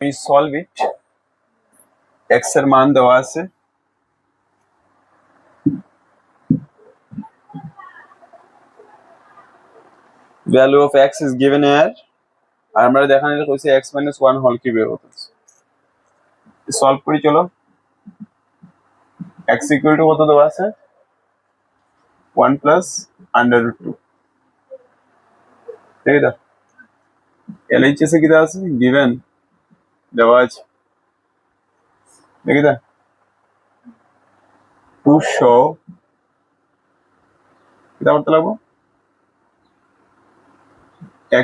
we solve it. x এর মান দেওয়া আছে, value of x is given here, আর আমরা দেখানো হচ্ছে x minus 1 হোল কিউব বের হচ্ছে। সলভ করি চলো। x equal to কত দেওয়া আছে 1 plus under root 2, ঠিক আছে। LHS এ কি দেওয়া আছে given দেওয়া আছে, ঠিক আছে। to show এটা করতে লাগবো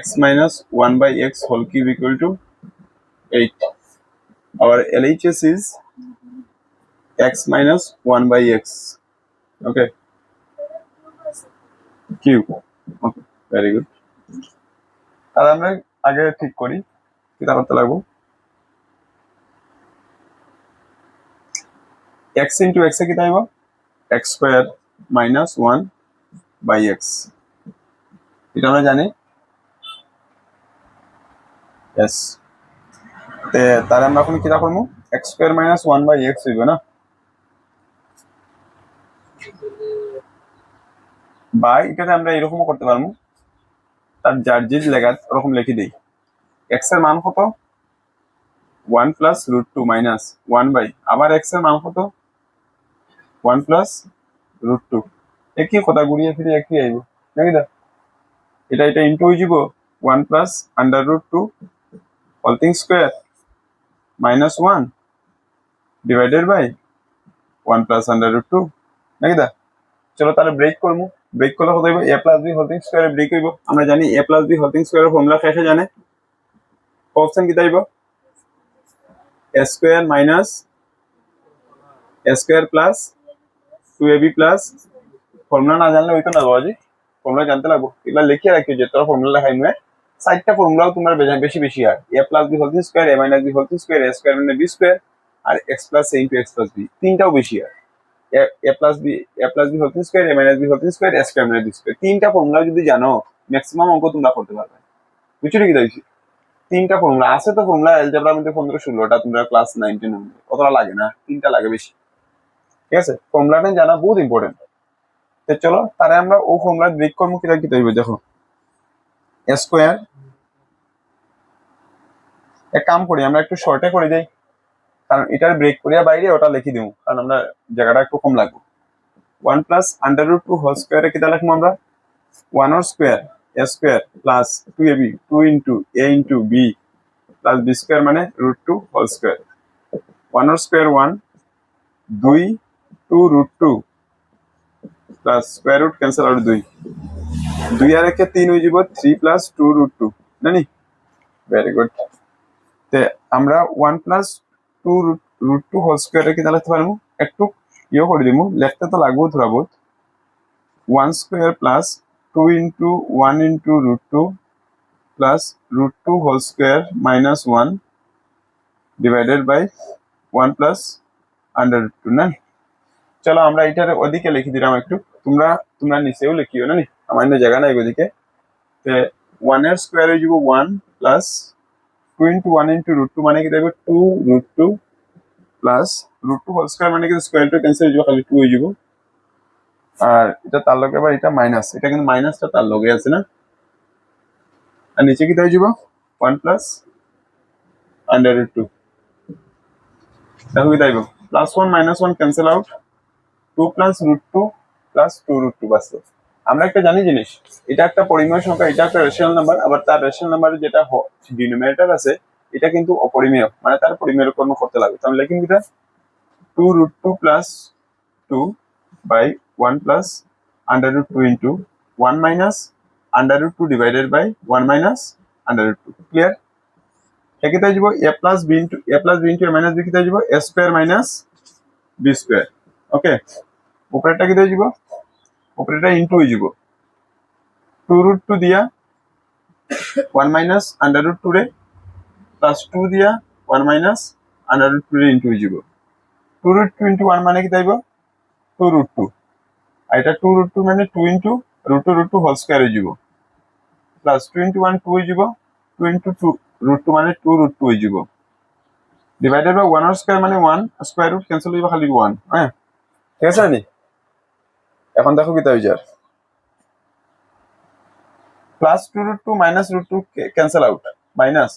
x minus 1 by x whole cube equal to 8. Our LHS is x minus 1 by x. Okay. Cube. Okay. Very good. তাহলে আমরা আগে ঠিক করি এটা করতে লাগবো x into x এ কি দাইবো x square minus 1 by x, এটা আমরা জানি। yes, তাহলে আমরা এখন কি করব x square minus 1 by x হইবে না, বাই এটাকে আমরা এরকমও করতে পারবো, তার যার যে লেখা ওরকম লিখে দেই। x এর মান কত 1 plus root 2 minus 1 by, আবার x এর মান কত 1 plus root 2, একই কথা ঘুরিয়ে ফিরে একই আইবো, নাকি দা এটা ইনটু হয়ে যাব 1 plus under root 2 whole thing square minus 1 divided by 1 plus under root 2, নাকি দা। চলো তাহলে ব্রেক করব, ব্রেক করলে কত হইব a plus b whole thing square break হইব। আমরা জানি a plus b whole thing square এর ফর্মুলা কে জানে, অপশন কি দাইব a square minus a square plus 2ab plus, formula না জানলে হইতো না বাবাজি, ফর্মুলা জানতে লাগবো। এগুলা লিখে রাখিও যে তোরা ফর্মুলা লেখাই নয়, সাইডটা ফর্মুলাও তোমরা বেশি আর a plus b whole thing square, a minus b whole thing square, a square minus b square, R x plus a into x plus b, তিনটাও বেশি আর a plus b whole thing square, a minus b whole thing square, a square minus b square, তিনটা formula যদি জানো maximum অঙ্ক তোমরা করতে পারবে। বুঝছো কি দাইছি, তিনটা ফর্মুলা আছে তো, ফর্মুলা অ্যালজেব্রার মধ্যে 15-16টা, তোমরা ক্লাস 9-10 এর মধ্যে কতটা লাগে না, তিনটা লাগে বেশি, ঠিক আছে। ফর্মুলাটা জানা বহুত ইম্পর্টেন্ট। তো চলো তারে আমরা ও ফর্মুলা ব্রেক করব, কি কি হইবে দেখো a স্কয়ার, এক কাম করি আমরা একটু শর্টে করে দেই, কারণ এটার ব্রেক করিয়া বাইরে ওটা লিখে দেব, কারণ আমরা জায়গাটা একটু কম লাগবে। 1 plus under root 2 whole square এ কিটা লিখবো আমরা 1 or square a square plus 2ab 2 into a into b plus b square মানে root 2 whole square, 1 or square 1 2 2 root 2 plus square root cancel out 2 2 আর একে 3 হয়ে যাব 3 plus 2 root 2, জানি very good. তে আমরা 1 plus 2 root 2 whole square এ কিটা লিখতে পারবো, একটু ইয়ে করে দিমু, লিখতে তো লাগবো থোড়া বহুত, 1 square plus 2 into 1 into root 2 plus root 2 whole square minus 1 divided by 1 plus under root 2 না। চলো আমরা এটার ওদিকে লিখে দিলাম একটু, তোমরা নিচেও লিখিও না, আমার না জায়গা নাই ওদিকে। তে 1 এর স্কয়ার হয়ে যাব 1 plus 2 into 1 into root 2 মানে কি দেব 2 root 2 plus root 2 whole square মানে কি স্কয়ার টু ক্যান্সেল হয়ে যাব, খালি 2 হয়ে যাব, আর এটা তার লগে আবার এটা মাইনাস, এটা কিন্তু মাইনাসটা তার লগে আছে না, আর নিচে কি হয়ে যাব 1 plus under root 2, দেখো কি দাইব plus 1 minus 1 cancel out, 2 plus root 2 plus 2 root 2 বাস। আমরা একটা জানি জিনিস, এটা একটা পরিমেয় সংখ্যা, এটা একটা রেশনাল নাম্বার, আবার তার রেশনাল নাম্বারের যেটা ডিনোমিনেটর আছে এটা কিন্তু অপরিমেয়, মানে তার পরিমেয় কর্ম করতে লাগবে। তাহলে লিখি এটা 2 root 2 plus 2 by 1 plus under root 2 into 1 minus under root 2 divided by 1 minus under root 2, clear. একে তাই যাব a plus b into a minus b কি তাই যাব a square minus b square, ওকে। উপরেরটা কি তাই যাব, উপরেরটা ইনটু হয়ে যাব 2 root 2 দিয়া 1 minus under root 2 রে plus 2 দিয়া 1 minus under root 2 রে ইনটু হয়ে যাব, 2 root 2 into 1 মানে কি তাইব 2 root 2, আর এটা 2 root 2 মানে 2 into root 2 whole square হয়ে যাব, plus 2 into 1 2 হয়ে যাব, 2 into 2 root 2 মানে 2 root 2 হয়ে যাব, ডিভাইডেড বাই 1 এর স্কয়ার মানে 1 স্কয়ার রুট ক্যান্সেল হইবা খালি 1 হ্যাঁ ঠিক আছে নি এখন দেখো কি তাই যার plus 2 root 2 minus root 2 cancel out minus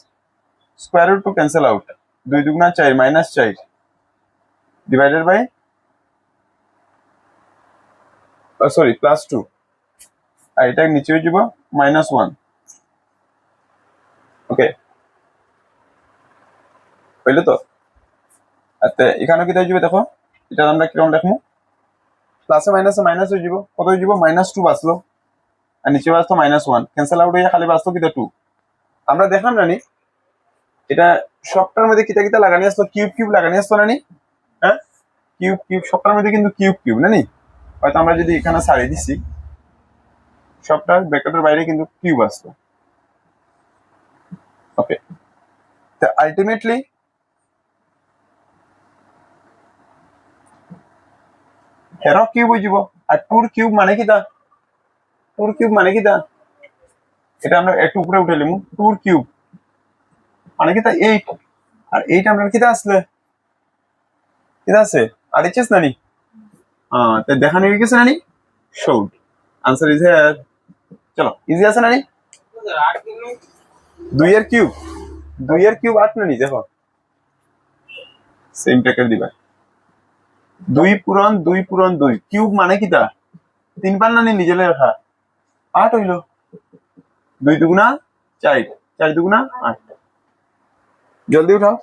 square root 2 cancel out 2 দুগুণা 4 minus 4 divided by sorry plus 2 আর এটা নিচে হয়ে যাব minus 1 ওকে হইলো তো আচ্ছা এখানে কি হয়ে যাবে দেখো এটা আমরা কিরকম লিখবো প্লাসে মাইনাসে মাইনাস হয়ে যাব কত হয়ে যাব -2 বাঁচলো আর নিচে বাঁচতো -1 ক্যান্সেল আউট হয়ে খালি বাঁচতো কিটা 2 আমরা দেখলাম না নি এটা সবটার মধ্যে কিটা কিটা লাগানি আসলো কিউব কিউব লাগানি আসলো না নি হ্যাঁ কিউব কিউব সবটার মধ্যে কিন্তু কিউব কিউব না নি হয়তো আমরা যদি এখানে সারি দিছি সবটা ব্র্যাকেটের বাইরে কিন্তু কিউব আসলো ওকে তো আলটিমেটলি হেরো কিউব হয়ে যাব আর টুর কিউব মানে কিটা টুর কিউব মানে কিটা এটা আমরা একটু উপরে উঠে লিমু টুর কিউব মানে কিটা 8 আর 8 আমরা কিটা আসলে কিটা আছে আর এইচএস নানি তো দেখানো হয়ে গেছে নানি শোড আনসার ইজ হিয়ার চলো ইজি আছে নানি 2 এর কিউব 8 নানি দেখো সেম ব্র্যাকেট দিবা 2 পূরণ 2 কিউব মানে কিটা 3 বার নানি নিজে লেখা 8 হইলো 2 দুগুণা 4 4 দুগুণা 8 জলদি উঠাও